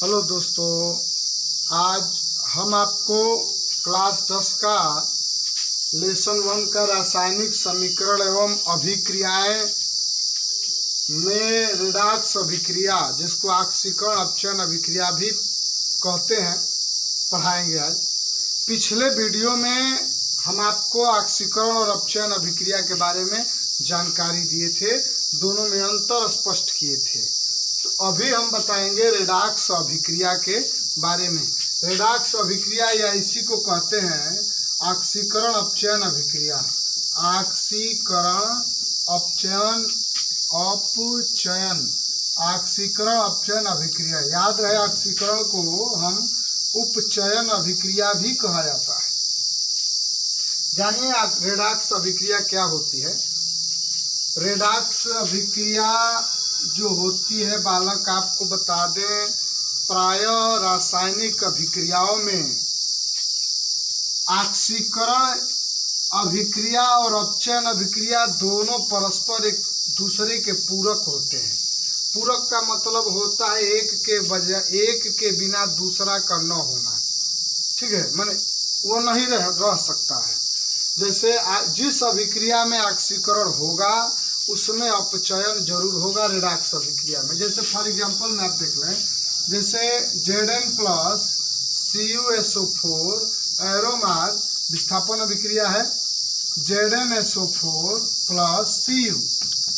Hello दोस्तों, आज हम आपको क्लास 10 का लेसन 1 का रासायनिक समीकरण एवं अभिक्रियाएं में रेडॉक्स अभिक्रिया, जिसको ऑक्सीकरण अपचयन अभिक्रिया भी कहते हैं, पढ़ाएंगे आज। पिछले वीडियो में हम आपको ऑक्सीकरण और अपचयन अभिक्रिया के बारे में जानकारी दिए थे, दोनों में अंतर स्पष्ट किए थे। तो अभी हम बताएंगे रेडॉक्स अभिक्रिया के बारे में। रेडॉक्स अभिक्रिया या इसी को कहते हैं ऑक्सीकरण अपचयन अभिक्रिया। ऑक्सीकरण अपचयन ऑक्सीकरण अपचयन अभिक्रिया, याद रहे ऑक्सीकरण को हम उपचयन अभिक्रिया भी कहा जाता है। जानिए रेडॉक्स अभिक्रिया क्या होती है। रेडॉक्स अभिक्रिया जो होती है बालक, आपको बता दें, प्राय रासायनिक अभिक्रियाओं में ऑक्सीकरण अभिक्रिया और अपचयन अभिक्रिया दोनों परस्पर एक दूसरे के पूरक होते हैं। पूरक का मतलब होता है एक के बिना दूसरा का न होना। ठीक है, माने वो नहीं रह सकता है। जैसे जिस अभिक्रिया में ऑक्सीकरण होगा उसमें अपचयन जरूर होगा रेडॉक्स अभिक्रिया में। जैसे फॉर एग्जांपल में आप देख लें, जैसे Zn प्लस CuSO4 एरोमार विस्थापन अभिक्रिया है। ZnSO4 प्लस Cu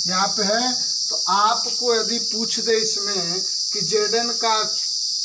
यहाँ पे है। तो आपको यदि पूछ दे इसमें कि Zn का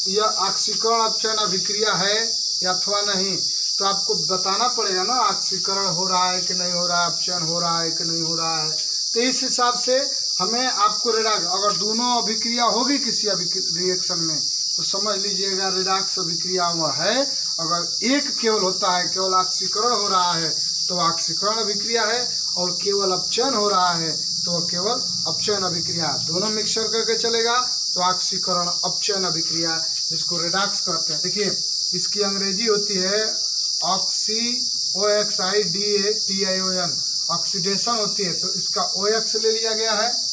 यह ऑक्सीकरण अपचयन अभिक्रिया है या अथवा नहीं, तो आपको बताना पड़ेगा ना ऑक्सीकरण हो रहा है कि नहीं हो रहा है, अपचयन हो रहा है कि नहीं हो रहा है। तो इस हिसाब से हमें आपको रेडॉक्स, अगर दोनों अभिक्रिया होगी किसी रिएक्शन में, तो समझ लीजिएगा रेडॉक्स अभिक्रिया हुआ है। अगर एक केवल होता है, केवल ऑक्सीकरण हो रहा है, तो ऑक्सीकरण अभिक्रिया है, और केवल अपचयन हो रहा है तो केवल अपचयन अभिक्रिया। दोनों मिक्सचर करके चलेगा तो ऑक्सीकरण अपचयन अभिक्रिया, जिसको रेडॉक्स कहते हैं। देखिए इसकी अंग्रेजी होती है OXIDATION, ऑक्सीडेशन होती है, तो इसका OX ले लिया गया है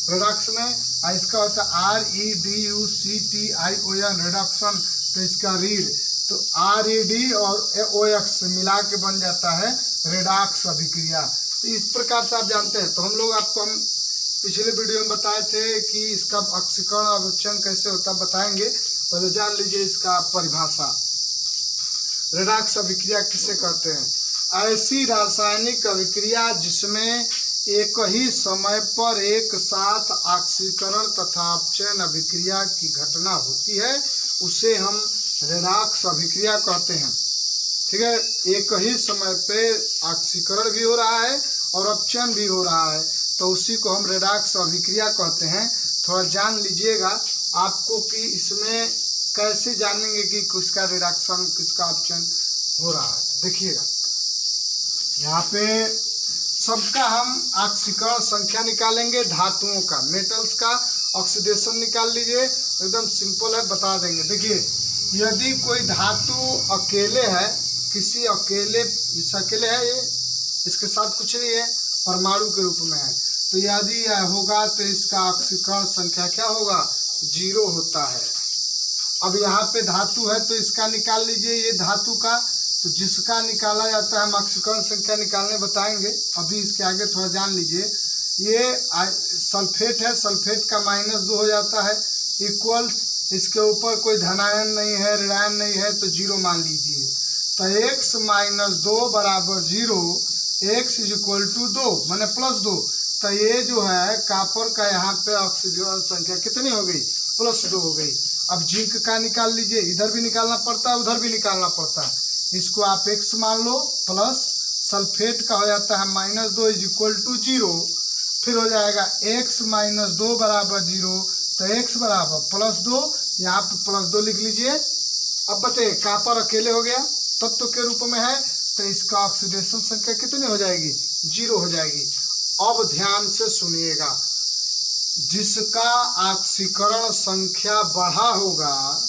रेडॉक्स में, और इसका होता है REDUCTION रेडक्शन, तो इसका रीड, तो RED और OX मिला के बन जाता है रेडॉक्स अभिक्रिया। तो इस प्रकार से आप जानते हैं। तो हम पिछले वीडियो में बताए थे कि इसका ऑक्सीकरण अपचयन कैसे होता है, बताएंगे। पहले जान लीजिए इसका परिभाषा। रेडॉक्स अभिक्रिया किसे कहते हैं? ऐसी रासायनिक अभिक्रिया जिसमें एक ही समय पर एक साथ ऑक्सीकरण तथा अपचयन अभिक्रिया की घटना होती है, उसे हम रेडॉक्स अभिक्रिया कहते हैं। ठीक है, एक ही समय पे ऑक्सीकरण भी हो रहा है और अपचयन भी हो रहा है, तो उसी को हम रेडॉक्स अभिक्रिया कहते हैं। थोड़ा जान लीजिएगा आपको कि इसमें कैसे जानेंगे कि किसका रिडक्शन किसका अपचयन हो रहा है। देखिएगा यहाँ पे सबका हम ऑक्सीकरण संख्या निकालेंगे, धातुओं का, मेटल्स का ऑक्सीडेशन निकाल लीजिए, एकदम सिंपल है, बता देंगे। देखिए यदि कोई धातु अकेले है, किसी अकेले, जिस अकेले है ये, इसके साथ कुछ नहीं है, परमाणु के रूप में है, तो यदि यह होगा तो इसका ऑक्सीकरण संख्या क्या होगा? 0 होता है। अब यहाँ पे धातु है तो इसका निकाल लीजिए, ये धातु का, तो जिसका निकाला जाता है हम ऑक्सीकरण संख्या निकालने बताएंगे। अभी इसके आगे थोड़ा जान लीजिए। ये सल्फेट है, सल्फेट का -2 हो जाता है, इक्वल्स, इसके ऊपर कोई धनायन नहीं है, ऋणायन नहीं है, तो 0 मान लीजिए। तो x - 2 बराबर 0, x = 2 माने +2। तो ये जो है कॉपर का यहाँ पे ऑक्सीजन संख्या कितनी हो गई? +2 हो गई। अब जिंक का निकाल लीजिए, इधर भी निकालना पड़ता है उधर भी निकालना पड़ता है। इसको आप x मान लो, प्लस सल्फेट का हो जाता है -2 = 0, फिर हो जाएगा x - 2 बराबर 0, तो x बराबर +2, यहाँ पे +2 लिख लीजिए। अब बताइए कॉपर अकेले हो गया, तत्व के रूप में है, तो इसका ऑक्सीडेशन संख्या कितनी हो जाएगी? 0 हो जाएगी। अब ध्यान से सुनिएगा, जिसका ऑक्सीकरण संख्या बढ़ा होगा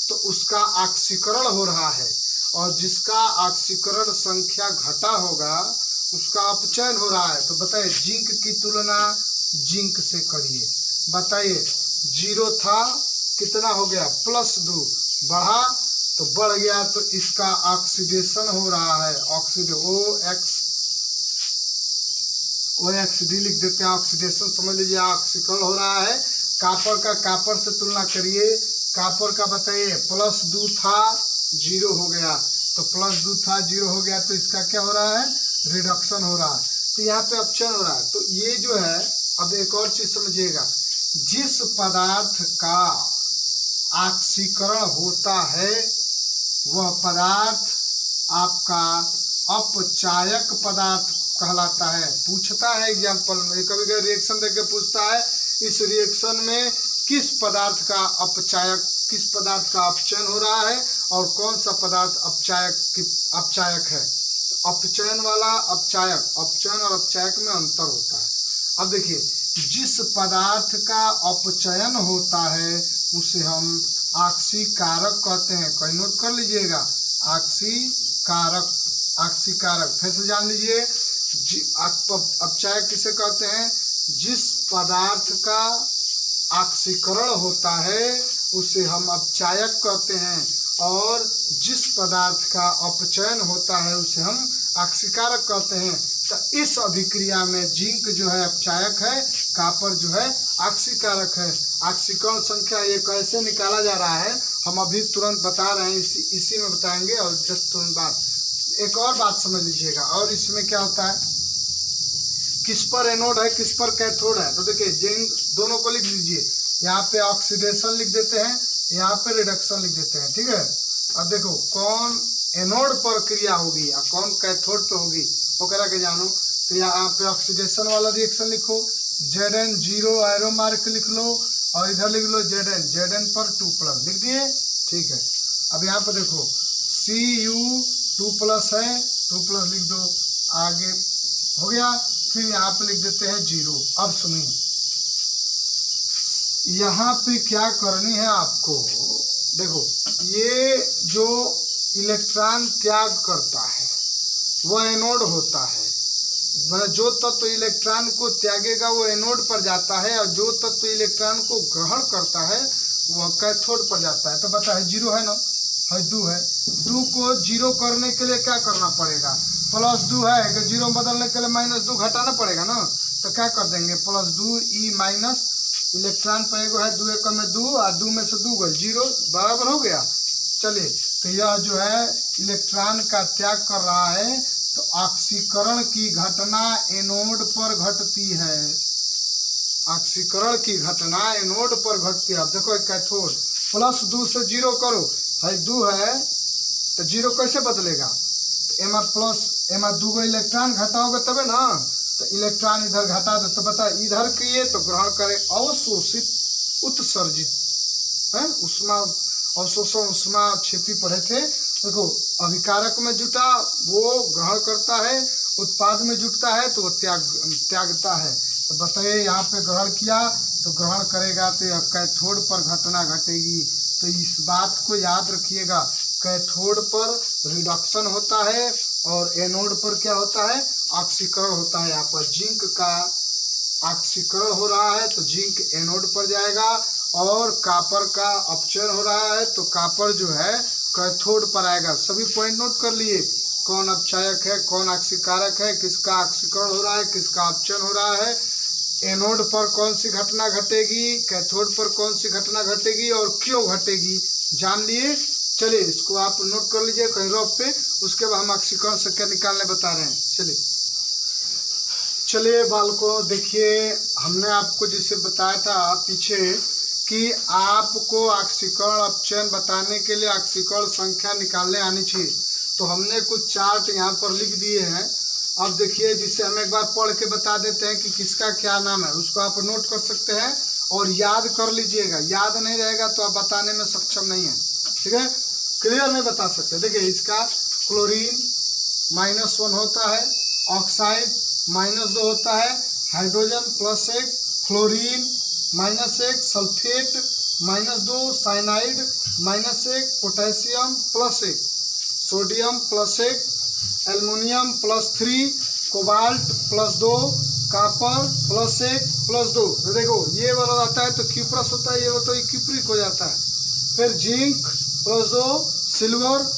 तो उसका ऑक्सीकरण हो रहा है, और जिसका ऑक्सीकरण संख्या घटा होगा उसका अपचयन हो रहा है। तो बताइए जिंक की तुलना जिंक से करिए, बताइए 0 था कितना हो गया +2, बढ़ा तो बढ़ गया, तो इसका ऑक्सीडेशन हो रहा है, OXD लिख देते हैं, ऑक्सीडेशन समझ लीजिए, ऑक्सीकरण हो रहा है। कापर का कापर से तुलना करिए, कापर का बताइए +2 था 0 हो गया, तो +2 था 0 हो गया, तो इसका क्या हो रहा है रिडक्शन हो रहा है, तो यहाँ पे अपचयन हो रहा है। तो ये जो है, अब एक और चीज समझिएगा, जिस पदार्थ का ऑक्सीकरण होता है वह पदार्थ आपका अपचायक पदार्थ कहलाता है। पूछता है एग्जाम्पल में, कभी कभी रिएक्शन देके पूछता है, इस रिएक्शन में किस पदार्थ का अपचायक, किस पदार्थ का अपचयन हो रहा है और कौन सा पदार्थ अपचायक है। तो अपचयन वाला अपचायक, अपचयन और अपचायक में अंतर होता है। अब देखिए, जिस पदार्थ का अपचयन होता है उसे हम ऑक्सीकारक कहते हैं। कहीं नोट कर लीजिएगा, ऑक्सीकारक, ऑक्सीकारक फिर से जान लीजिए। अपचायक किसे कहते हैं, जिस पदार्थ का ऑक्सीकरण होता है उसे हम अपचायक कहते हैं, और जिस पदार्थ का अपचयन होता है उसे हम ऑक्सीकारक कहते हैं। तो इस अभिक्रिया में जिंक जो है अपचायक है, कापर जो है ऑक्सीकारक है। ऑक्सीकरण संख्या ये कैसे निकाला जा रहा है हम अभी तुरंत बता रहे हैं, इसी में बताएंगे। और जस्ट तुरंत बाद एक और बात समझ लीजिएगा, और इसमें क्या होता है, किस पर एनोड है किस पर कैथोड है। तो देखिए जिंक दोनों को लिख लीजिए, यहाँ पे ऑक्सीडेशन लिख देते हैं, यहाँ पे रिडक्शन लिख देते हैं, ठीक है। अब देखो कौन एनोड पर क्रिया होगी या कौन कैथोड पर होगी वो करा के जानो। तो यहाँ पे ऑक्सीडेशन वाला रिएक्शन लिखो, Zn 0 एरो मार्क लिख लो, और इधर लिख लो Zn पर 2+ लिख दिए, ठीक है। अब यहाँ पर देखो Cu 2+ है, 2+ लिख दो, आगे हो गया। फिर यहाँ पे लिख देते हैं 0। अब सुनिए, यहाँ पे क्या करनी है आपको, देखो ये जो इलेक्ट्रॉन त्याग करता है वह एनोड होता है। जो तत्व इलेक्ट्रॉन को त्यागेगा वो एनोड पर जाता है, और जो तत्व इलेक्ट्रॉन को ग्रहण करता है वह कैथोड पर जाता है। तो बता है 0 है ना, है 2 है, 2 को 0 करने के लिए क्या करना पड़ेगा, +2 है कि 0 बदलने के लिए -2 घटाना पड़ेगा ना। तो क्या कर देंगे +2 E माइनस, इलेक्ट्रॉन पर एगो है 2 एकम में 2, और 2 में से 2 गए 0, बराबर हो गया। चलिए, तो यह जो है इलेक्ट्रॉन का त्याग कर रहा है, तो ऑक्सीकरण की घटना एनोड पर घटती है, ऑक्सीकरण की घटना एनोड पर घटती है। अब देखो कैथोड, +2 से 0 करो, है 2 है तो 0 कैसे बदलेगा, तो एमा प्लस एमा 2 गो इलेक्ट्रॉन घटाओगे तबे ना, तो इलेक्ट्रॉन इधर घटा दो, तो बता इधर किए तो ग्रहण करे अवशोषित उत्सर्जित है, उष्मा अवशोषण उष्मा क्षेपी पढ़े थे। देखो अभिकारक में जुटा वो ग्रहण करता है, उत्पाद में जुटता है तो वो त्यागता है। तो बताइए यहाँ पे ग्रहण किया तो ग्रहण करेगा तो यह कैथोड पर घटना घटेगी। तो इस बात को याद रखिएगा, कैथोड पर रिडक्शन होता है और एनोड पर क्या होता है, ऑक्सीकरण होता है। यहाँ पर जिंक का ऑक्सीकरण हो रहा है तो जिंक एनोड पर जाएगा, और कापर का अपचयन हो रहा है तो कापर जो है कैथोड पर आएगा। सभी पॉइंट नोट कर लिए, कौन अपचायक है, कौन ऑक्सीकारक है, किसका ऑक्सीकरण हो रहा है, किसका अपचयन हो रहा है, एनोड पर कौन सी घटना घटेगी, कैथोड पर कौन सी घटना घटेगी और क्यों घटेगी, जान लिए। चलिए इसको आप नोट कर लीजिए कहीं रॉप पे, उसके बाद हम ऑक्सीकरण संख्या निकालने बता रहे हैं। चलिए बालकों, देखिए हमने आपको जैसे बताया था पीछे कि आपको ऑक्सीकरण अपचयन बताने के लिए ऑक्सीकरण संख्या निकालने आनी चाहिए। तो हमने कुछ चार्ट यहाँ पर लिख दिए हैं। अब देखिए, जिसे हम एक बार पढ़ के बता देते हैं कि किसका क्या नाम है, उसको आप नोट कर सकते हैं और याद कर लीजिएगा। याद नहीं रहेगा तो आप बताने में सक्षम नहीं है, ठीक है, क्लियर नहीं बता सकते। देखिए इसका क्लोरीन -1 होता है, ऑक्साइड -2 होता है, hydrogen +1, fluorine -1, sulphate -2, cyanide -1, potassium +1, sodium +1, aluminium +3, cobalt +2, copper +1 +2, तो देखो ये वाला रहता है तो क्यूप्रस होता है, ये वाला तो क्यूप्रिक हो जाता है। फिर जिंक +2, सिल्वर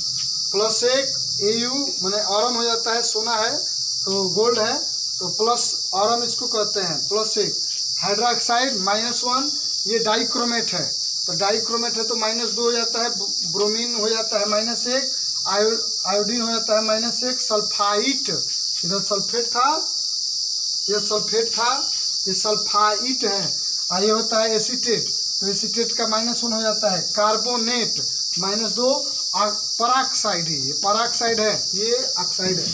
+1 Au माने ऑरम हो जाता है, सोना है तो गोल्ड है तो प्लस ऑरम इसको कहते हैं +1। हाइड्रोक्साइड -1, ये डाइक्रोमेट है तो डाइक्रोमेट है तो -2 हो जाता है। ब्रोमीन हो जाता है -1, आयोडीन हो जाता है -1। सल्फाइट, इधर सल्फेट था, ये सल्फेट था, ये सल्फाइट है। और ये होता है एसीटेट, तो एसीटेट का -1 हो जाता है। कार्बोनेट -2, और पराक्साइड है, ये पराक्साइड है, ये ऑक्साइड है,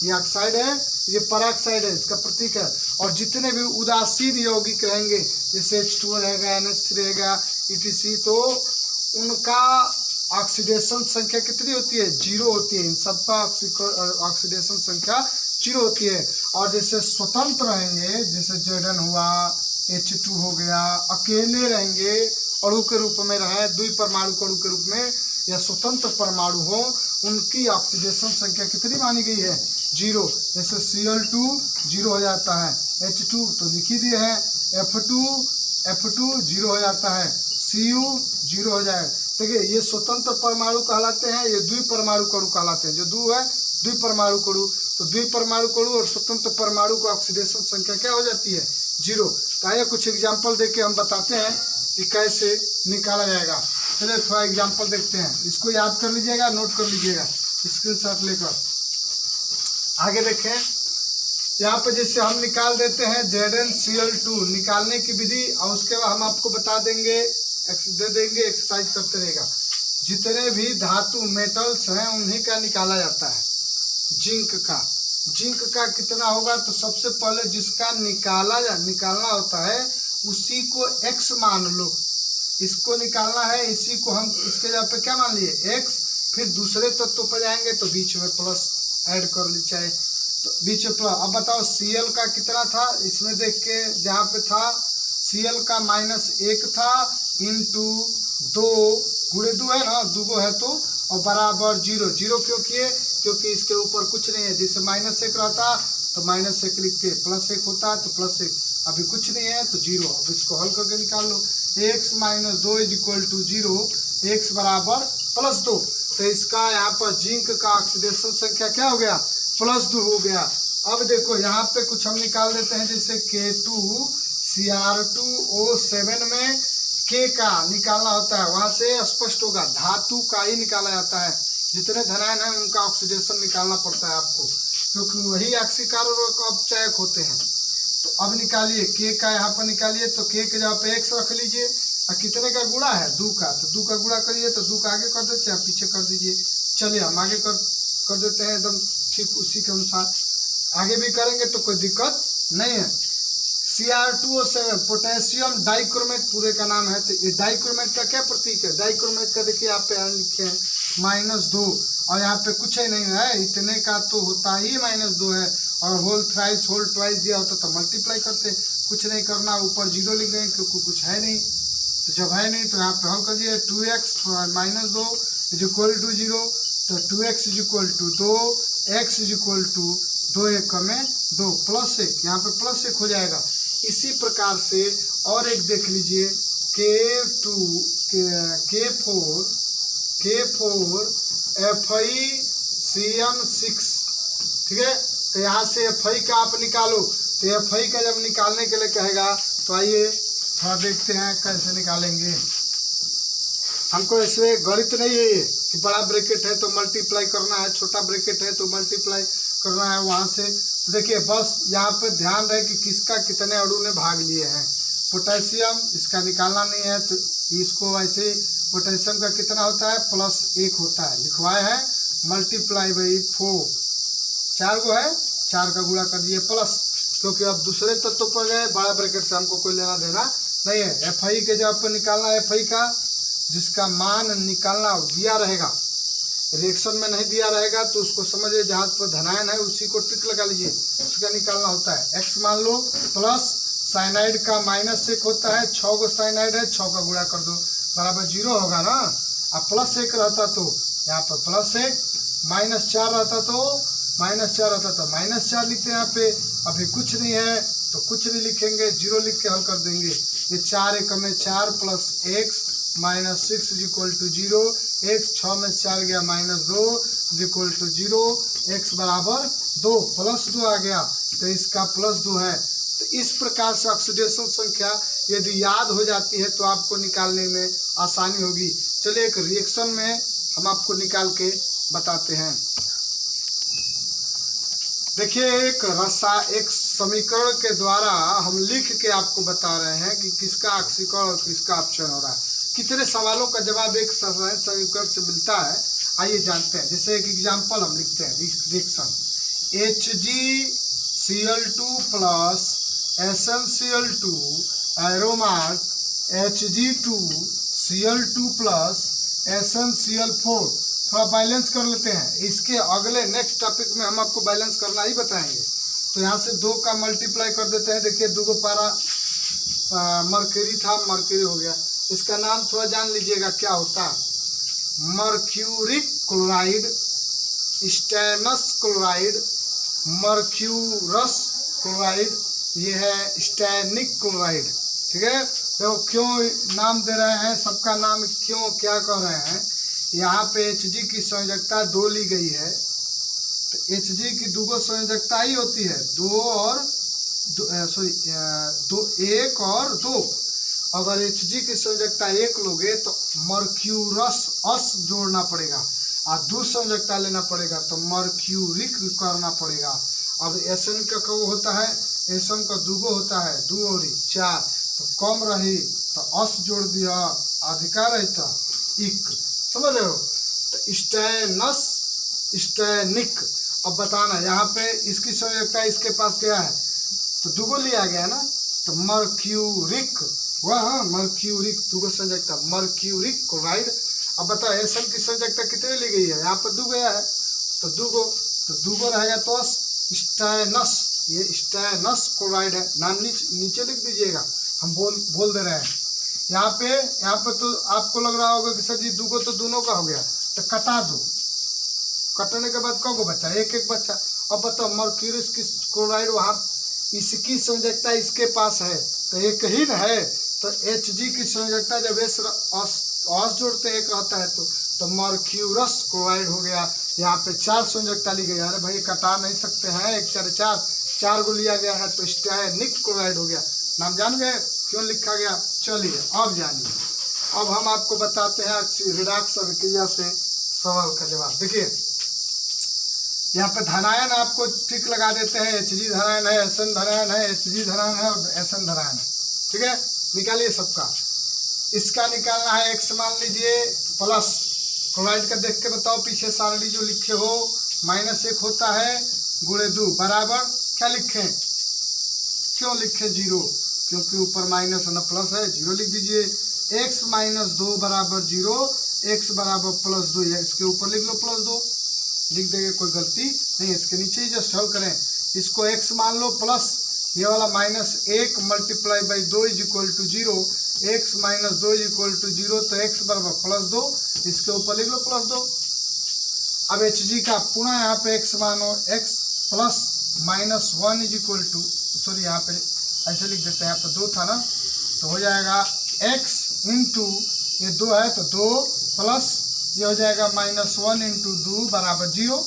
ये ऑक्साइड है, ये पराक्साइड है, इसका प्रतीक है। और जितने भी उदासीन यौगिक रहेंगे जैसे H2O रहेगा, NH3 रहेगा ETC, तो उनका ऑक्सीडेशन संख्या कितनी होती है? 0 होती है। इन सबका ऑक्सीडेशन संख्या 0 होती है। और जैसे स्वतंत्र रहेंगे, जैसे Zn हुआ, H2 हो गया, अकेले रहेंगे अणु के रूप में रहे, द्विपरमाणु अणु के रूप में, या स्वतंत्र परमाणु हो, उनकी ऑक्सीडेशन संख्या कितनी मानी गई है? 0। जैसे Cl2 0 हो जाता है, H2 तो लिख ही दिए हैं, F2 0 हो जाता है, Cu 0 हो जाए। देखिए ये स्वतंत्र परमाणु कहलाते हैं, ये द्विपरमाणु अणु कहलाते हैं। जो द्वि है द्विपरमाणु अणु, तो द्विपरमाणु अणु और स्वतंत्र परमाणु का ऑक्सीडेशन संख्या क्या हो जाती है? 0। तो आइए कुछ एग्जाम्पल देख के हम बताते हैं कि कैसे निकाला जाएगा। चलिए थोड़ा एग्जाम्पल देखते हैं, इसको याद कर लीजिएगा, नोट कर लीजिएगा स्क्रीनशॉट लेकर। आगे देखें, यहाँ पे जैसे हम निकाल देते हैं ZnCl2 निकालने की विधि, और उसके बाद हम आपको बता देंगे, दे देंगे, एक्सरसाइज करते रहेगा। जितने भी धातु मेटल्स हैं उन्हीं का निकाला जाता है। जिंक का कितना होगा? तो सबसे पहले जिसका निकालना होता है उसी को x मान लो, इसको निकालना है, इसी को हम इसके जगह पे क्या मान लिए? x। फिर दूसरे तत्व पर जाएंगे तो बीच में प्लस ऐड कर ली, चाहे तो बीच में प्लस। अब बताओ Cl का कितना था? इसमें देख के जहाँ पे था Cl का -1 था, इंटू 2 गुणे 2 है ना, 2 है तो, और बराबर 0। 0 क्यों किए? क्योंकि इसके ऊपर कुछ नहीं है। जैसे -1 रहता तो -1 लिखते, +1 होता तो +1, अभी कुछ नहीं है तो 0। अब इसको हल करके निकाल लो, x - 2 = 0, x बराबर +2। तो इसका यहाँ पर जिंक का ऑक्सीडेशन संख्या क्या हो गया? +2 हो गया। अब देखो यहाँ पे कुछ हम निकाल देते हैं, जैसे K2Cr2O7 में K का निकालना होता है, वहाँ से स्पष्ट होगा, धातु का ही निकाला जाता है। जितने धनायन हैं उनका ऑक्सीडेशन निकालना पड़ता है आपको, क्योंकि वही ऑक्सीकारक और अपचायक होते हैं। तो अब निकालिए K का, यहाँ पर निकालिए, तो K के जगह पे x रख लीजिए, और कितने का गुणा है? 2 का, तो 2 का गुणा करिए, तो 2 का आगे कर देते, चाहे पीछे कर दीजिए। चलिए हम आगे कर देते हैं, एकदम ठीक उसी के अनुसार आगे भी करेंगे तो कोई दिक्कत नहीं है। Cr2O7 पोटेशियम डाइक्रोमेट पूरे का नाम है। तो ये डाइक्रोमेट का क्या प्रतीक है? डाइक्रोमेट का देखिए आप पे लिखे हैं -2, और यहाँ पे कुछ ही नहीं है, इतने का तो होता ही -2 है, और होल ट्वाइस दिया होता तो मल्टीप्लाई करते, कुछ नहीं करना, ऊपर 0 लिख देंगे क्योंकि कुछ है नहीं। तो जब है नहीं तो यहाँ पे हल कर दिए, 2x - 2 = 0, तो 2x = 2, x = 2 1 में 2, +1, यहाँ पे +1 हो जाएगा। इसी प्रकार से और एक देख लीजिए, K4 FeCN6, ठीक है। तो यहाँ से Fe का आप निकालो, तो Fe का जब निकालने के लिए कहेगा तो आइए थोड़ा देखते हैं कैसे निकालेंगे। हमको इसमें गणित नहीं है ये कि बड़ा ब्रैकेट है तो मल्टीप्लाई करना है, छोटा ब्रैकेट है तो मल्टीप्लाई करना है वहाँ से। तो देखिए बस यहाँ पे ध्यान रहे कि किसका कितने अणु ने भाग लिए हैं। पोटेशियम इसका निकालना नहीं है तो इसको ऐसे, पोटेशियम का कितना होता है? +1 होता है, लिखवाए हैं, मल्टीप्लाई बाई 4, 4 को है, 4 का गुणा कर दिए प्लस, क्योंकि अब दूसरे तत्व पर गए, बड़ा ब्रैकेट से हमको कोई लेना देना नहीं है। Fe के जब पर निकालना है, Fe का जिसका मान निकालना दिया रहेगा, रिएक्शन में नहीं दिया रहेगा तो उसको समझिए जहाँ पर धनायन है उसी को टिक लगा लीजिए, उसका निकालना होता है। x मान लो, प्लस साइनाइड का -1 होता है, 6 गो साइनाइड है, 6 का गुणा कर दो बराबर 0 होगा ना। अब +1 रहता तो यहाँ पर +1, -4 रहता तो -4 होता तो -4 लिखते हैं यहाँ पे। अभी कुछ नहीं है तो कुछ नहीं लिखेंगे, 0 लिख के हल कर देंगे। ये 4 एकम में 4 plus x -6 is equal to 0। x 6 में 4 गया -2 इज इक्वल टू 0। x बराबर 2 प्लस 2 आ गया तो इसका +2 है। तो इस प्रकार से ऑक्सीडेशन संख्या यदि याद हो जाती है तो आपको निकालने में आसानी होगी। चलिए एक रिएक्शन में हम आपको निकाल के बताते हैं। देखिए एक समीकरण के द्वारा हम लिख के आपको बता रहे हैं कि किसका ऑक्सीकरण और किसका अपचयन हो रहा है। कितने सवालों का जवाब एक समीकरण से मिलता है, आइए जानते हैं। जैसे एक एग्जांपल हम लिखते हैं reaction HgCl2 plus SnCl2 एरोमार्क Hg2Cl2 plus SnCl4। थोड़ा बैलेंस कर लेते हैं। इसके अगले नेक्स्ट टॉपिक में हम आपको बैलेंस करना ही बताएंगे। तो यहाँ से 2 का मल्टीप्लाई कर देते हैं। देखिए 2 पारा मर्क्यूरी था, मर्क्यूरी हो गया। इसका नाम थोड़ा जान लीजिएगा क्या होता है। Mercuric chloride, stannous chloride, mercurous chloride, ये है स्टैनिक क्लोराइड। ठीक है, देखो क्यों नाम दे रहे हैं, सबका नाम क्यों क्या कह रहे हैं। यहाँ पे Hg की संयोजकता 2 ली गई है तो Hg की 2 संयोजकता ही होती है, 1 और 2। अगर Hg की संयोजकता 1 लोगे तो मर्क्यूरस अस जोड़ना पड़ेगा और 2 संयोजकता लेना पड़ेगा तो मर्क्यूरिक करना पड़ेगा। अब Sn का वो होता है, Sn का 2 होता है, 2 और 4 तो कम रही तो अस जोड़ दिया, अधिकार रहता इक, समझ रहे हो। तो स्टैनस स्टैनिक। अब बताना यहाँ पे इसकी संयोजकता इसके पास क्या है तो 2 लिया गया ना, तो मर्क्यूरिक हुआ। हाँ, मर्क्यूरिक 2 संयोजकता मर्क्यूरिक क्लोराइड। अब बताओ Sn की संयोजकता कितने ली गई है, यहाँ पर 2 गया है तो 2 रहेगा तो स्टैनस, ये स्टैनस क्लोराइड है। नाम नीचे लिख दीजिएगा, हम बोल दे रहे हैं। यहाँ पे तो आपको लग रहा होगा कि सर जी 2 तो दोनों का हो गया, तो कटा दो। कटने के बाद कौन को बचा, एक बचा। अब बताओ मर्क्यूरिक क्लोराइड वहाँ इसकी संयोजकता इसके पास है तो एक ही न है। तो Hg की संयोजकता जब अस जोड़ते एक रहता है तो मर्क्यूरस क्लोराइड हो गया। यहाँ पे 4 संयोजकता ली गई। अरे भाई कटा नहीं सकते हैं, 1 4 4 को लिया गया है तो स्टैनिक क्लोराइड हो गया। नाम जान गए क्यों लिखा गया। चलिए अब जानिए। अब हम आपको बताते हैं रिडॉक्स अभिक्रिया से सवाल का जवाब। देखिए यहाँ पे धनायन आपको टिक लगा देते हैं, Hg धनायन है, Sn धनायन है, Hg धनायन है और Sn धनायन है। ठीक है, निकालिए सबका। इसका निकालना है x मान लीजिए प्लस क्लोराइड का देख के बताओ, पीछे सारणी जो लिखे हो -1 होता है गुणे 2 बराबर क्या लिखें, क्यों लिखे 0, क्योंकि ऊपर माइनस न प्लस है, 0 लिख दीजिए। x - 2 बराबर 0, x बराबर +2, या इसके ऊपर लिख लो +2, लिख देंगे कोई गलती नहीं। इसके नीचे ही जस्ट हल करें। इसको x मान लो प्लस ये वाला -1 multiply by 2 is equal to 0, x - 2 is equal to 0, तो x बराबर +2, इसके ऊपर लिख लो +2। अब Hg का पुनः यहाँ पे x मानो, x plus -1 is equal to, sorry यहाँ पे ऐसे लिख देते हैं, यहाँ पे 2 था ना, तो हो जाएगा x इंटू ये 2 है तो 2 प्लस ये हो जाएगा -1 इंटू 2 बराबर 0।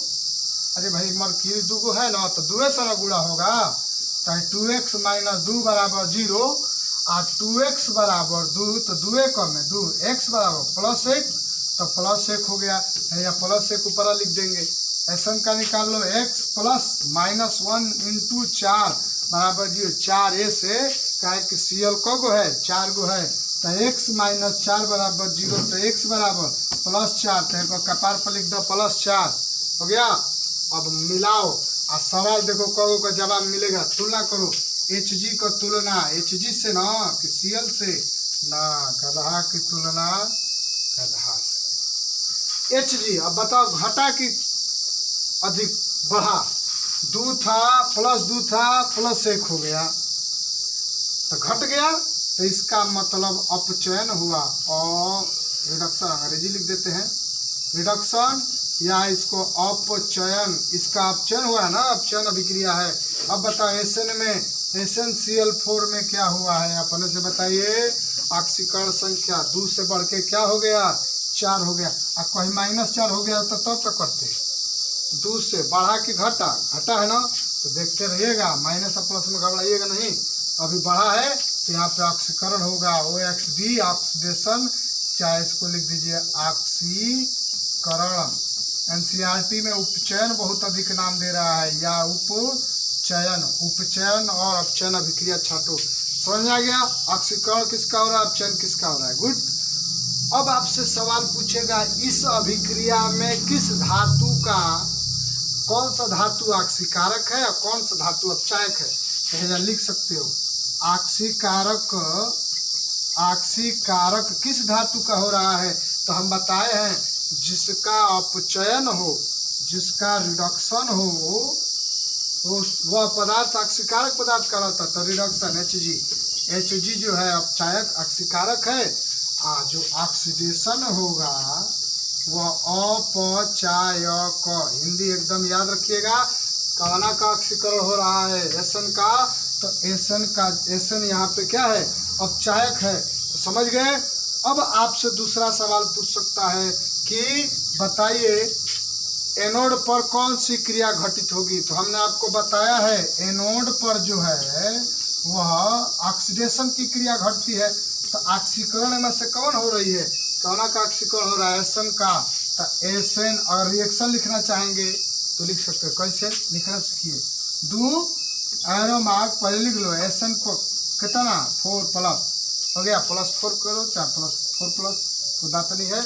अरे भाई मर्क्यूरी 2 है ना तो 2 सारा गुणा होगा, तो 2x - 2 बराबर 0 और 2x बराबर 2, तो 2 कम है 2, x बराबर +1 तो +1 हो गया, या +1 ऊपर लिख देंगे। Sn का निकाल लो, x प्लस -1 इंटू 4 बराबर 0, 4a से क्या कि Cl को है 4 गो है, तो x - 4 बराबर 0, तो x बराबर +4, तो कपार पर लिख दो +4 हो गया। अब मिलाओ और सवाल देखो कौन का जवाब मिलेगा, तुलना करो। Hg का तुलना Hg से ना कि Cl से ना, गधा की तुलना गधा से। Hg अब बताओ घटा की अधिक बढ़ा, 2 था +2 था +1 हो गया तो घट गया, तो इसका मतलब अपचयन हुआ। और रिडक्शन अंग्रेजी लिख देते हैं, रिडक्शन या इसको अपचयन, इसका अपचयन हुआ है ना, अपचयन अभिक्रिया है। अब बताओ एसएन में, SnCl4 में क्या हुआ है, अपने से बताइए। ऑक्सीकरण संख्या 2 से बढ़ के क्या हो गया, 4 हो गया। अब कहीं -4 हो गया तो तब तक करते 2 से बढ़ा के घटा, घटा है ना, तो देखते रहिएगा, माइनस और प्लस में घबराइएगा नहीं। अभी बढ़ा है तो यहाँ पे ऑक्सीकरण होगा, OXD ऑक्सीडेशन, चाहे इसको लिख दीजिए ऑक्सीकरण। NCERT में उपचयन बहुत अधिक नाम दे रहा है, या उपचयन, उपचयन और अपचयन अभिक्रिया छाटो। समझ आ गया, ऑक्सीकरण किसका हो रहा है, अपचयन किसका हो रहा है। गुड। अब आपसे सवाल पूछेगा, इस अभिक्रिया में किस धातु का, कौन सा धातु ऑक्सीकारक है और कौन सा धातु अपचायक है, तो लिख सकते हो। ऑक्सीकारक, ऑक्सीकारक किस धातु का हो रहा है, तो हम बताए हैं जिसका अपचयन हो, जिसका रिडक्शन हो, वह पदार्थ ऑक्सीकारक पदार्थ का रहता है। तो रिडक्शन Hg जो है अपचायक ऑक्सीकारक है, जो ऑक्सीडेशन होगा वह अपचायक। हिंदी एकदम याद रखिएगा, कौना का ऑक्सीकरण हो रहा है, एसन का, तो एसन का, एसन यहाँ पे क्या है, अपचायक है। तो समझ गए। अब आपसे दूसरा सवाल पूछ सकता है कि बताइए एनोड पर कौन सी क्रिया घटित होगी, तो हमने आपको बताया है एनोड पर जो है वह ऑक्सीडेशन की क्रिया घटती है। तो ऑक्सीकरण में से कौन हो रही है, कौना का ऑक्सीकरण हो रहा है, एसन का। तो एसन, अगर रिएक्शन लिखना चाहेंगे तो लिख सकते हो, कैसे लिखना सीखिए। 2 एरो मार्क पहले लिख लो, एसन को कितना 4 प्लस हो गया, +4 करो, चाहे +4 प्लस, कोई बात नहीं है।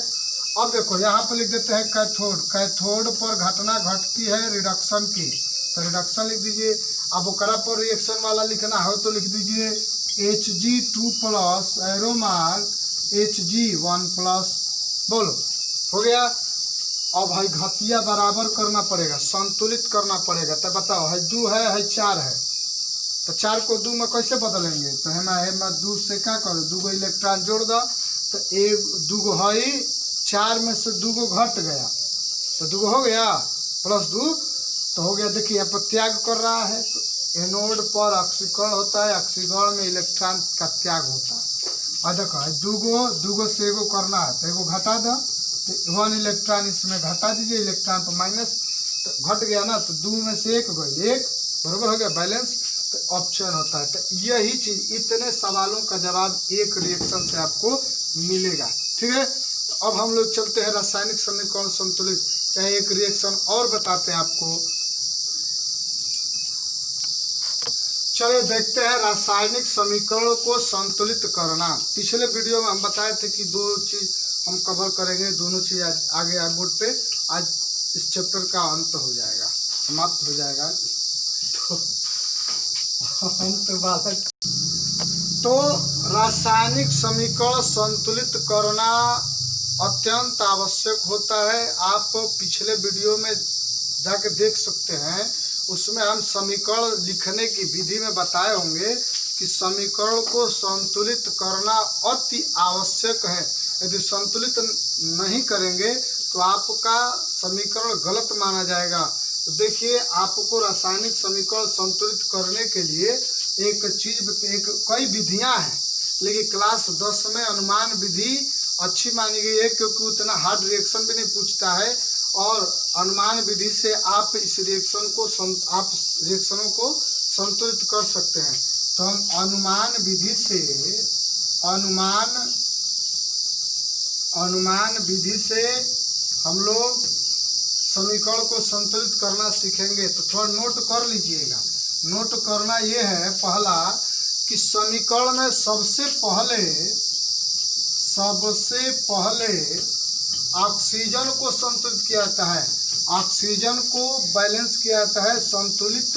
अब देखो यहाँ पर लिख देते हैं कैथोड, कैथोड पर घटना घटती है रिडक्शन की, तो रिडक्शन लिख दीजिए। अब ओकरा पर रिएक्शन वाला लिखना हो तो लिख दीजिए Hg2+ एरो मार्क Hg1+, बोलो हो गया। अब भाई घटिया बराबर करना पड़ेगा, संतुलित करना पड़ेगा। तो बताओ है 2 है 4 है, तो 4 को 2 में कैसे बदलेंगे, तो हम 2 से क्या करो, 2 गो इलेक्ट्रॉन जोड़ दो, तो 2 गो है 4 में से 2 गो घट गया, तो 2 गो हो गया, +2 तो हो गया। देखिए यहाँ पर त्याग कर रहा है, तो एनोड पर ऑक्सीकरण होता है, ऑक्सीकरण में इलेक्ट्रॉन का त्याग होता है। और देखो 2 गो से एगो करना है, तो एगो घटा दो, तो 1 इलेक्ट्रॉन इसमें घटा दीजिए, इलेक्ट्रॉन पर माइनस, तो घट गया ना, तो 2 में से 1 गई, 1 बराबर हो गया, बैलेंस, तो ऑप्शन होता है। तो यही चीज़, इतने सवालों का जवाब एक रिएक्शन से आपको मिलेगा। ठीक है, तो अब हम लोग चलते हैं रासायनिक समीकरण संतुलित, चाहे एक रिएक्शन और बताते हैं आपको। चलिए देखते हैं रासायनिक समीकरण को संतुलित करना। पिछले वीडियो में हम बताए थे कि 2 चीज़ हम कवर करेंगे, दोनों चीज़ आगे बोर्ड पे, आज इस चैप्टर का अंत हो जाएगा, समाप्त हो जाएगा। तो रासायनिक समीकरण संतुलित करना अत्यंत आवश्यक होता है। आप पिछले वीडियो में जाके देख सकते हैं, उसमें हम समीकरण लिखने की विधि में बताए होंगे कि समीकरण को संतुलित करना अति आवश्यक है। यदि संतुलित नहीं करेंगे तो आपका समीकरण गलत माना जाएगा। तो देखिए, आपको रासायनिक समीकरण संतुलित करने के लिए एक कई विधियां हैं, लेकिन क्लास 10 में अनुमान विधि अच्छी मानी गई है, क्योंकि उतना हार्ड रिएक्शन भी नहीं पूछता है, और अनुमान विधि से आप इस रिएक्शन को आप रिएक्शनों को संतुलित कर सकते हैं। तो हम अनुमान विधि से हम लोग समीकरण को संतुलित करना सीखेंगे। तो थोड़ा नोट कर लीजिएगा। नोट करना ये है, पहला कि समीकरण में सबसे पहले ऑक्सीजन को संतुलित किया जाता है, ऑक्सीजन को बैलेंस किया जाता है, संतुलित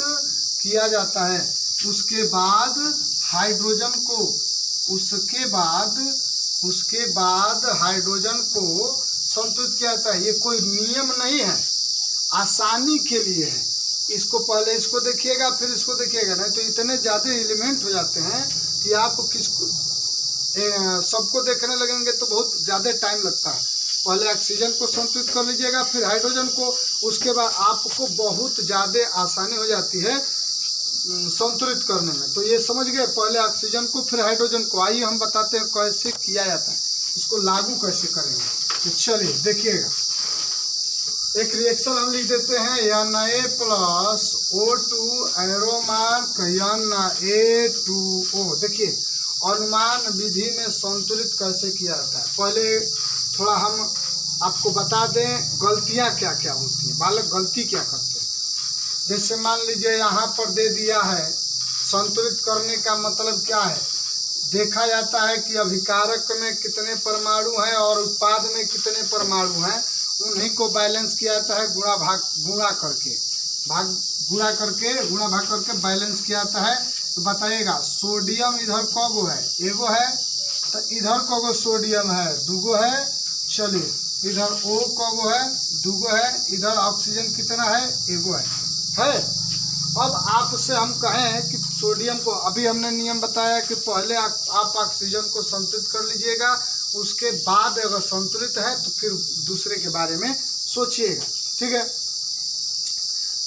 किया जाता है। उसके बाद हाइड्रोजन को, उसके बाद हाइड्रोजन को संतुलित किया जाता है। ये कोई नियम नहीं है, आसानी के लिए है। इसको पहले इसको देखिएगा, फिर इसको देखिएगा, नहीं तो इतने ज़्यादा एलिमेंट हो जाते हैं कि आप सबको देखने लगेंगे तो बहुत ज़्यादा टाइम लगता है। पहले ऑक्सीजन को संतुलित कर लीजिएगा, फिर हाइड्रोजन को, उसके बाद आपको बहुत ज़्यादा आसानी हो जाती है संतुलित करने में। तो ये समझ गए, पहले ऑक्सीजन को फिर हाइड्रोजन को। आइए हम बताते हैं कैसे किया जाता है, इसको लागू कैसे करेंगे। तो चलिए देखिएगा, एक रिएक्शन हम लिख देते हैं Na+O2 एरो मार्क Na2O। देखिए अनुमान विधि में संतुलित कैसे किया जाता है। पहले थोड़ा हम आपको बता दें गलतियां क्या क्या होती हैं, बालक गलती क्या करते हैं। जैसे मान लीजिए यहाँ पर दे दिया है, संतुलित करने का मतलब क्या है, देखा जाता है कि अभिकारक में कितने परमाणु हैं और उत्पाद में कितने परमाणु हैं, उन्हीं को बैलेंस किया जाता है गुणा भाग करके बैलेंस किया जाता है। तो बताइएगा सोडियम इधर कौगो है, एगो है, तो इधर कौगो सोडियम है, दूगो है। चलिए इधर O कौगो है, दूगो है, इधर ऑक्सीजन कितना है, एगो है। अब आपसे हम कहें कि सोडियम को, अभी हमने नियम बताया कि पहले आप ऑक्सीजन को संतुलित कर लीजिएगा, उसके बाद अगर संतुलित है तो फिर दूसरे के बारे में सोचिएगा, ठीक है।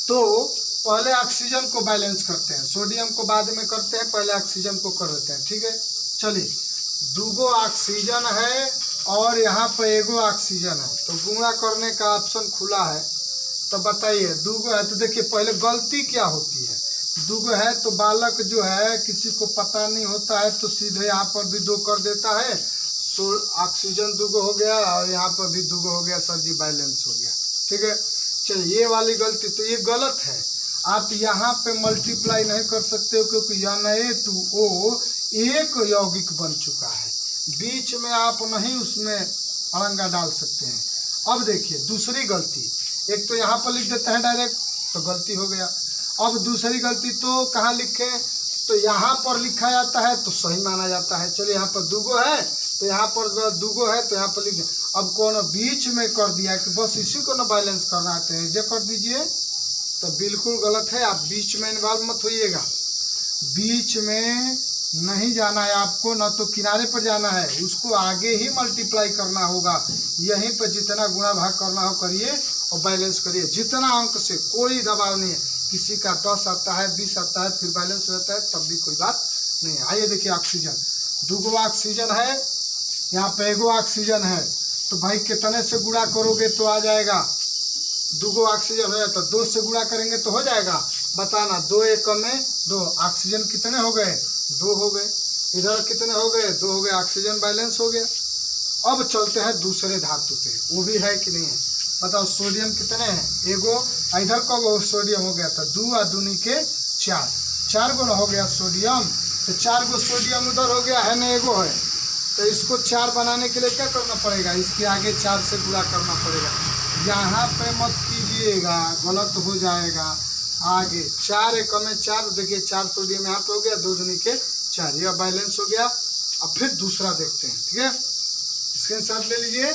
तो पहले ऑक्सीजन को बैलेंस करते हैं, सोडियम को बाद में करते हैं, पहले ऑक्सीजन को कर देते हैं, ठीक है। चलिए दूगो ऑक्सीजन है और यहाँ पर एगो ऑक्सीजन है, तो गुणा करने का ऑप्शन खुला है। तो बताइए दूगो है, तो देखिए पहले गलती क्या होती है, दूगो है तो बालक जो है किसी को पता नहीं होता है तो सीधे यहाँ पर भी 2 कर देता है, ऑक्सीजन दूगो हो गया और यहाँ पर भी दूगो हो गया, सर जी बैलेंस हो गया, ठीक है। चलिए ये वाली गलती तो ये गलत है, आप यहाँ पे मल्टीप्लाई नहीं कर सकते हो क्योंकि Na2O एक यौगिक बन चुका है, बीच में आप नहीं उसमें अड़ंगा डाल सकते हैं। अब देखिए दूसरी गलती, एक तो यहाँ पर लिख देते हैं डायरेक्ट, तो गलती हो गया। अब दूसरी गलती तो कहाँ लिखें, तो यहाँ पर लिखा जाता है तो सही माना जाता है। चलिए यहाँ पर दूगो है तो यहाँ पर दूगो है तो यहाँ पर लिख, अब कौन बीच में कर दिया कि बस इसी को ना बैलेंस करना आते हैं, जो कर दीजिए, तो बिल्कुल गलत है। आप बीच में इन्वॉल्व मत होइएगा, बीच में नहीं जाना है आपको, ना तो किनारे पर जाना है, उसको आगे ही मल्टीप्लाई करना होगा, यहीं पर जितना गुणा भाग करना हो करिए और बैलेंस करिए, जितना अंक से, कोई दबाव नहीं है, किसी का 10 आता है 20 आता है फिर बैलेंस हो जाता है, तब भी कोई बात नहीं है। आइए देखिए ऑक्सीजन, दूगो ऑक्सीजन है, यहाँ पे एगो ऑक्सीजन है, तो भाई कितने से गुणा करोगे तो आ जाएगा, दूगो ऑक्सीजन हो जाए तो 2 से गुणा करेंगे तो हो जाएगा, बताना 2 एक में 2, ऑक्सीजन कितने हो गए, 2 हो गए, इधर कितने हो गए, 2 हो गए, ऑक्सीजन बैलेंस हो गया। अब चलते हैं दूसरे धातु पे, वो भी है कि नहीं है, बताओ सोडियम कितने हैं, एगो, इधर को सोडियम हो गया था 2 और 2 के 4, 4 गो हो गया सोडियम, तो 4 गो सोडियम उधर हो गया है ना, एगो है, तो इसको 4 बनाने के लिए क्या करना पड़ेगा, इसके आगे 4 से गुणा करना पड़ेगा, यहाँ पे मत कीजिएगा गलत हो जाएगा। आगे 4 एक में 4, देखिए 4 सोडियम यहाँ पे हो गया, 2 दूनी के 4, यह बैलेंस हो गया। अब फिर दूसरा देखते हैं, ठीक है, स्क्रीनशॉट ले लीजिए।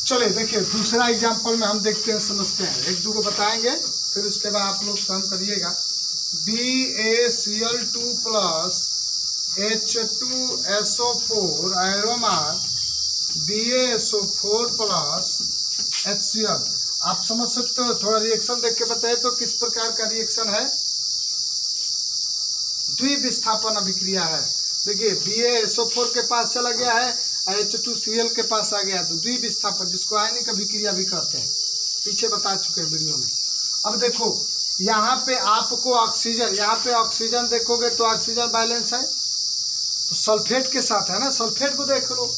चलिए देखिए दूसरा एग्जाम्पल में हम देखते हैं, समझते हैं, एक दो को बताएंगे फिर उसके बाद आप लोग सम करिएगा। BaCl2 plus H2SO4 Aeromar BaSO4 plus HCl, आप समझ सकते हो। थोड़ा रिएक्शन देख के बताइए तो किस प्रकार का रिएक्शन है, द्विविस्थापन अभिक्रिया है। देखिए BaSO4 के पास चला गया है, H2Cl के पास आ गया, तो द्विविस्थापन, जिसको आयनिक अभिक्रिया भी कहते हैं, पीछे बता चुके हैं वीडियो में। अब देखो यहाँ पे आपको ऑक्सीजन, यहाँ पे ऑक्सीजन देखोगे तो ऑक्सीजन बैलेंस है, तो सल्फेट के साथ है ना, सल्फेट को देख लो।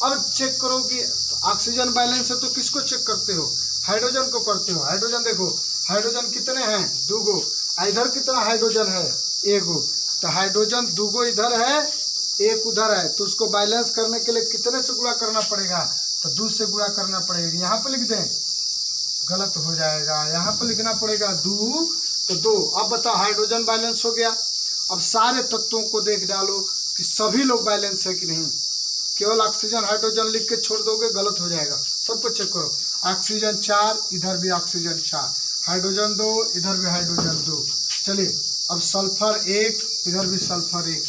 अब चेक करो कि ऑक्सीजन बैलेंस है तो किसको चेक करते हो, हाइड्रोजन को करते हो। हाइड्रोजन देखो, हाइड्रोजन कितने हैं, 2 गो, इधर कितना हाइड्रोजन है, 1 गो, तो हाइड्रोजन 2 गो इधर है, 1 उधर है, तो उसको बैलेंस करने के लिए कितने से गुणा करना पड़ेगा, तो 2 से गुणा करना पड़ेगा। यहाँ पर लिख दें, गलत हो जाएगा, यहाँ पर लिखना पड़ेगा 2, तो 2। अब बताओ हाइड्रोजन बैलेंस हो गया। अब सारे तत्वों को देख डालो कि सभी लोग बैलेंस है कि नहीं, केवल ऑक्सीजन हाइड्रोजन लिख के छोड़ दोगे गलत हो जाएगा, सबको चेक करो। ऑक्सीजन 4, इधर भी ऑक्सीजन 4, हाइड्रोजन 2, इधर भी हाइड्रोजन 2। चलिए अब सल्फर 1, इधर भी सल्फर 1,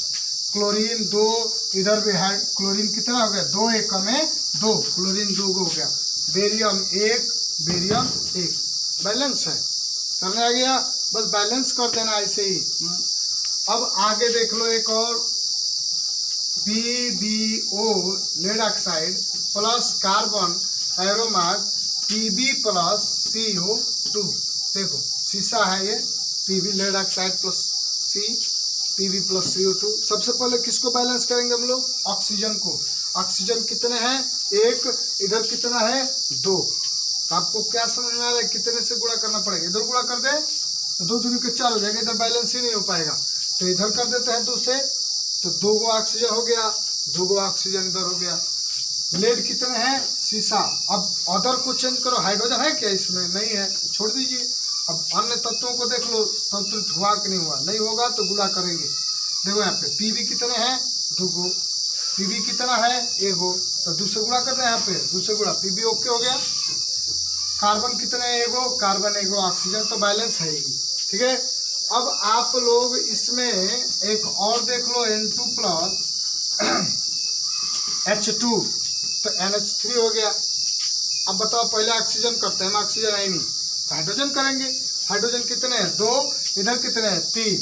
क्लोरीन 2, इधर भी क्लोरीन कितना हो गया, 2 एक में 2, क्लोरीन 2 हो गया, बेरियम 1, बेरियम 1, बैलेंस है, करने आ गया, बस बैलेंस कर देना ऐसे ही। अब आगे देख लो एक और, PbO lead oxide plus carbon एरोमास Pb प्लस CO2, देखो शीशा है ये, Pb lead oxide plus Pb plus CO2। सबसे पहले किसको बैलेंस करेंगे हम लोग, ऑक्सीजन को। ऑक्सीजन कितने हैं, 1, इधर कितना है 2। तो आपको क्या समझ में आ रहा है, कितने से गुणा करना पड़ेगा, इधर गुणा कर दे तो 2 दूनी के 4 हो जाएगा, इधर बैलेंस ही नहीं हो पाएगा, तो इधर कर देते हैं 2 से, तो 2 गो ऑक्सीजन हो गया, 2 गो ऑक्सीजन इधर हो गया। लेड कितने हैं, शीशा। अब अदर को चेंज करो, हाइड्रोजन है क्या इसमें, नहीं है, छोड़ दीजिए। अब अन्य तत्वों को देख लो संतुलित हुआ कि नहीं हुआ, नहीं होगा तो गुणा करेंगे। देखो यहाँ पे Pb कितने हैं, 2 गो, Pb कितना है 1 गो, तो 2 से गुणा कर रहे हैं, यहाँ पे 2 से गुणा, Pb ओके हो गया। कार्बन कितने हैं, 1 गो, कार्बन 1 गो, ऑक्सीजन तो बैलेंस है ही, ठीक है। अब आप लोग इसमें एक और देख लो, N2 प्लस H2, तो NH3 हो गया। अब बताओ पहले ऑक्सीजन करते हैं, हम ऑक्सीजन है ही नहीं, तो हाइड्रोजन करेंगे। हाइड्रोजन कितने हैं, 2, इधर कितने हैं 3,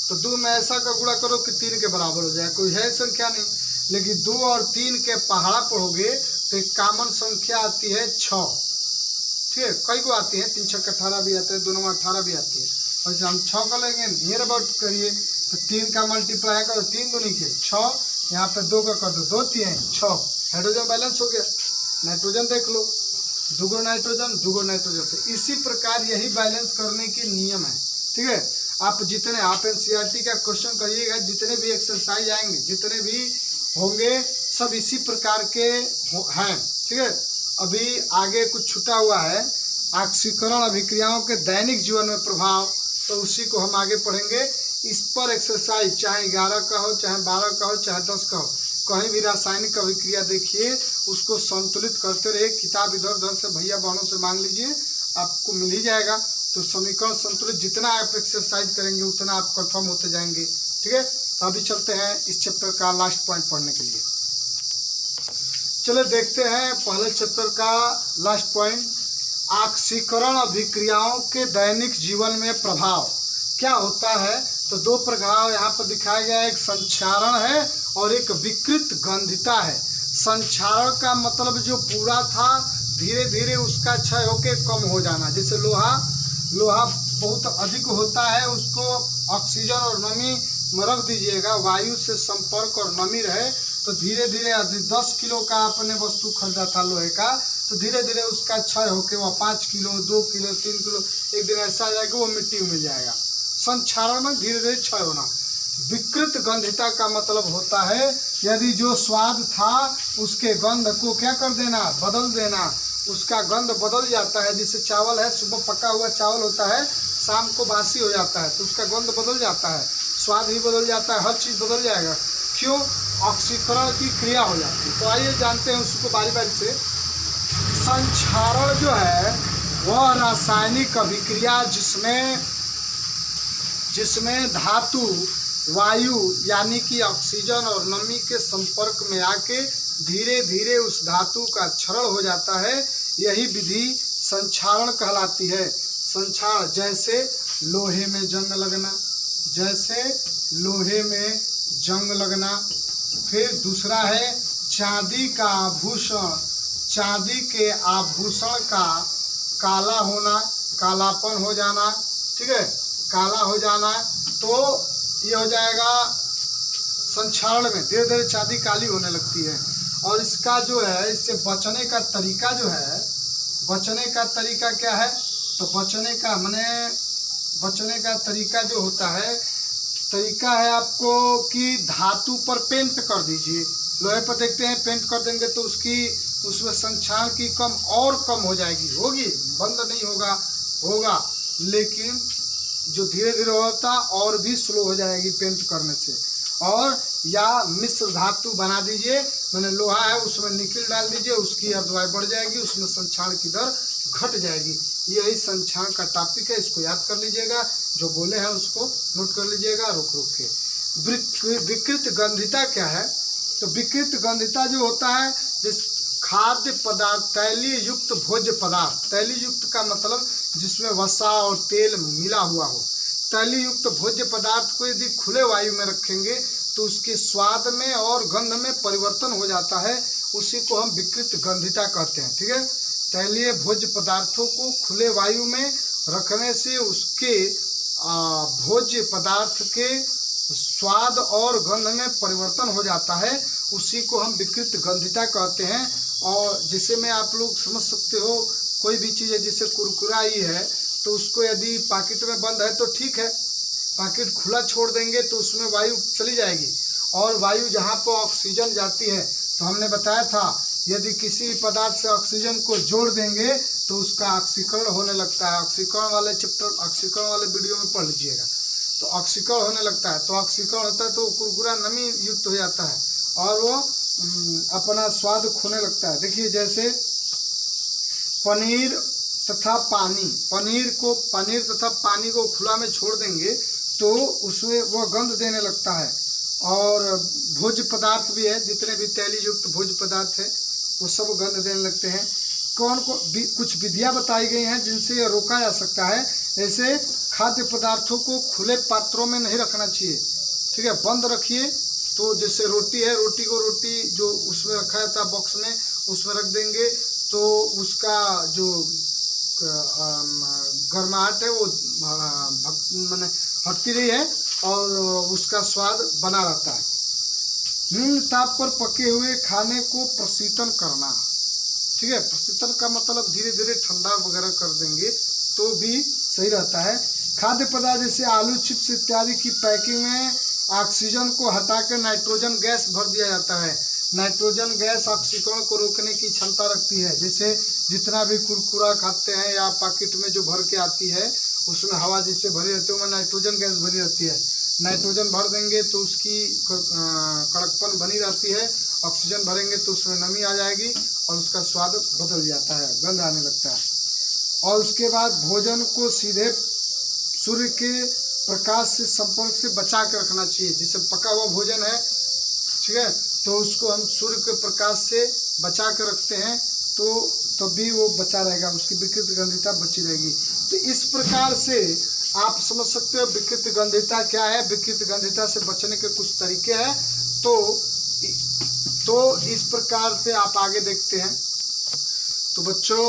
तो 2 में ऐसा का गुणा करो कि 3 के बराबर हो जाए, कोई है संख्या नहीं, लेकिन 2 और 3 के पहाड़ा पढ़ोगे तो एक कॉमन संख्या आती है 6, ठीक है। कई को आती है, 3 6 18 भी आता है, 2 9 18 भी आती है, वैसे हम 6 का लेंगे, नियर अबाउट करिए, तो 3 का मल्टीप्लाई करो, 3 दूनी के 6, यहाँ पे 2 का कर दो, 2 3 6, हाइड्रोजन बैलेंस हो गया। नाइट्रोजन देख लो, 2 गो नाइट्रोजन, 2 गो नाइट्रोजन, तो इसी प्रकार यही बैलेंस करने के नियम है, ठीक है। आप जितने आप NCERT का क्वेश्चन करिएगा, जितने भी एक्सरसाइज आएंगे, जितने भी होंगे, सब इसी प्रकार के हैं, ठीक है। अभी आगे कुछ छूटा हुआ है, ऑक्सीकरण अभिक्रियाओं के दैनिक जीवन में प्रभाव, तो उसी को हम आगे पढ़ेंगे। इस पर एक्सरसाइज चाहे 11 का हो, चाहे 12 का हो, चाहे 10 का हो, कहीं भी रासायनिक अभिक्रिया देखिए, उसको संतुलित करते रहे। किताब इधर उधर से भैया बहनों से मांग लीजिए, आपको मिल ही जाएगा। तो समीकरण संतुलित जितना आप एक्सरसाइज करेंगे उतना आप कंफर्म होते जाएंगे, ठीक है। तो अभी चलते हैं इस चैप्टर का लास्ट पॉइंट पढ़ने के लिए। चलो देखते हैं पहले चैप्टर का लास्ट पॉइंट, ऑक्सीकरण अभिक्रियाओं के दैनिक जीवन में प्रभाव क्या होता है। तो 2 प्रभाव यहाँ पर दिखाया गया है, एक संक्षारण है और एक विकृत गंधिता है। संक्षारण का मतलब जो पूरा था धीरे धीरे उसका क्षय होके कम हो जाना, जैसे लोहा बहुत अधिक होता है, उसको ऑक्सीजन और नमी में रख दीजिएगा, वायु से संपर्क और नमी रहे तो धीरे धीरे 10 किलो का आपने वस्तु खरीदा था लोहे का, तो धीरे धीरे उसका क्षय होकर वह 5 किलो 2 किलो 3 किलो एक दिन ऐसा आ जाएगा वो मिट्टी में मिल जाएगा। संक्षारण में धीरे धीरे क्षय होना। विकृत गंधिता का मतलब होता है यदि जो स्वाद था उसके गंध को क्या कर देना, बदल देना, उसका गंध बदल जाता है। जैसे चावल है, सुबह पका हुआ चावल होता है, शाम को बासी हो जाता है, तो उसका गंध बदल जाता है, स्वाद ही बदल जाता है, हर चीज़ बदल जाएगा। क्यों? ऑक्सीकरण की क्रिया हो जाती है। तो आइए जानते हैं उसको बारी बारी से। संक्षारण जो है वह रासायनिक अभिक्रिया जिसमें धातु वायु यानी कि ऑक्सीजन और नमी के संपर्क में आके धीरे धीरे उस धातु का क्षरण हो जाता है, यही विधि संक्षारण कहलाती है। संक्षारण जैसे लोहे में जंग लगना, फिर दूसरा है चांदी का आभूषण, चांदी के आभूषण का काला होना, कालापन हो जाना, ठीक है, काला हो जाना, तो ये हो जाएगा संक्षारण में धीरे धीरे चांदी काली होने लगती है। और इसका जो है, इससे बचने का तरीका जो है, बचने का तरीका क्या है, तो बचने का तरीका जो होता है, तरीका है आपको कि धातु पर पेंट कर दीजिए। लोहे पर देखते हैं पेंट कर देंगे तो उसमें संक्षारण की कम हो जाएगी, होगी, बंद नहीं होगा, लेकिन जो धीरे धीरे होता और भी स्लो हो जाएगी पेंट करने से। और या मिश्र धातु बना दीजिए, मैंने लोहा है उसमें निकिल डाल दीजिए, उसकी अर्धवायु बढ़ जाएगी, उसमें संक्षारण की दर घट जाएगी। यही संक्षारण का टॉपिक है, इसको याद कर लीजिएगा, जो बोले हैं उसको नोट कर लीजिएगा रुक के। विकृत गंधिता क्या है, तो विकृत गंधिता जो होता है, खाद्य पदार्थ, तैलीय युक्त भोज्य पदार्थ। तैलीय युक्त का मतलब जिसमें वसा और तेल मिला हुआ हो। तैलीय युक्त भोज्य पदार्थ को यदि खुले वायु में रखेंगे तो उसके स्वाद में और गंध में परिवर्तन हो जाता है, उसी को हम विकृत गंधिता कहते हैं। ठीक है, तैलीय भोज्य पदार्थों को खुले वायु में रखने से उसके भोज्य पदार्थ के स्वाद और गंध में परिवर्तन हो जाता है, उसी को हम विकृत गंधिता कहते हैं। और जिसे में आप लोग समझ सकते हो, कोई भी चीज़ है जैसे कुरकुराई है तो उसको यदि पैकेट में बंद है तो ठीक है, पैकेट खुला छोड़ देंगे तो उसमें वायु चली जाएगी, और वायु जहाँ पर ऑक्सीजन जाती है तो हमने बताया था यदि किसी पदार्थ से ऑक्सीजन को जोड़ देंगे तो उसका ऑक्सीकरण होने लगता है। ऑक्सीकरण वाले चैप्टर, ऑक्सीकरण वाले वीडियो में पढ़ लीजिएगा। तो ऑक्सीकरण होने लगता है, तो ऑक्सीकरण होता है तो कुरकुरा नमी युक्त हो जाता है और वो अपना स्वाद खोने लगता है। देखिए जैसे पनीर तथा पानी, पनीर तथा पानी को खुला में छोड़ देंगे तो उसमें वह गंध देने लगता है। और भोज्य पदार्थ भी है, जितने भी तैलीय युक्त भोज्य पदार्थ है वो सब गंध देने लगते हैं। कुछ विधियां बताई गई हैं जिनसे यह रोका जा सकता है। जैसे खाद्य पदार्थों को खुले पात्रों में नहीं रखना चाहिए, ठीक है, बंद रखिए। तो जैसे रोटी है, रोटी जो उसमें रखा जाता है बॉक्स में, उसमें रख देंगे तो उसका जो गर्माहट है वो माने हटती रही है और उसका स्वाद बना रहता है। निम्न ताप पर पके हुए खाने को प्रशीतन करना, ठीक है, प्रशीतन का मतलब धीरे धीरे ठंडा वगैरह कर देंगे तो भी सही रहता है। खाद्य पदार्थ जैसे आलू चिप्स इत्यादि की पैकिंग में ऑक्सीजन को हटाकर नाइट्रोजन गैस भर दिया जाता है। नाइट्रोजन गैस ऑक्सीकरण को रोकने की क्षमता रखती है। जैसे जितना भी कुरकुरा खाते हैं या पैकेट में जो भर के आती है उसमें हवा जैसे भरी रहती है, उसमें नाइट्रोजन गैस भरी रहती है। नाइट्रोजन भर देंगे तो उसकी कड़कपन बनी रहती है, ऑक्सीजन भरेंगे तो उसमें नमी आ जाएगी और उसका स्वाद बदल जाता है, गंध आने लगता है। और उसके बाद भोजन को सीधे सूर्य के प्रकाश से संपर्क से बचा के रखना चाहिए। जैसे पका हुआ भोजन है, ठीक है, तो उसको हम सूर्य के प्रकाश से बचा के रखते हैं तो तभी वो बचा रहेगा, उसकी विकृत गंधिता बची रहेगी। तो इस प्रकार से आप समझ सकते हो विकृत गंधिता क्या है। विकृत गंधिता से बचने के कुछ तरीके हैं, तो इस प्रकार से आप आगे देखते हैं। तो बच्चों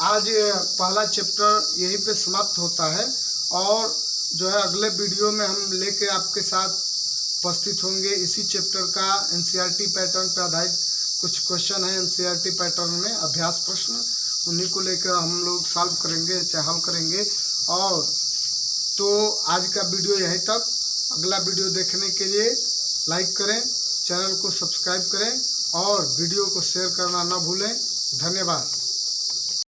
आज पहला चैप्टर यहीं पे समाप्त होता है और जो है अगले वीडियो में हम लेके आपके साथ उपस्थित होंगे। इसी चैप्टर का एनसीईआरटी पैटर्न पर आधारित कुछ क्वेश्चन है एनसीईआरटी पैटर्न में, अभ्यास प्रश्न, उन्हीं को लेकर हम लोग सॉल्व करेंगे, चाहे हल करेंगे। और तो आज का वीडियो यहीं तक। अगला वीडियो देखने के लिए लाइक करें, चैनल को सब्सक्राइब करें और वीडियो को शेयर करना न भूलें। धन्यवाद।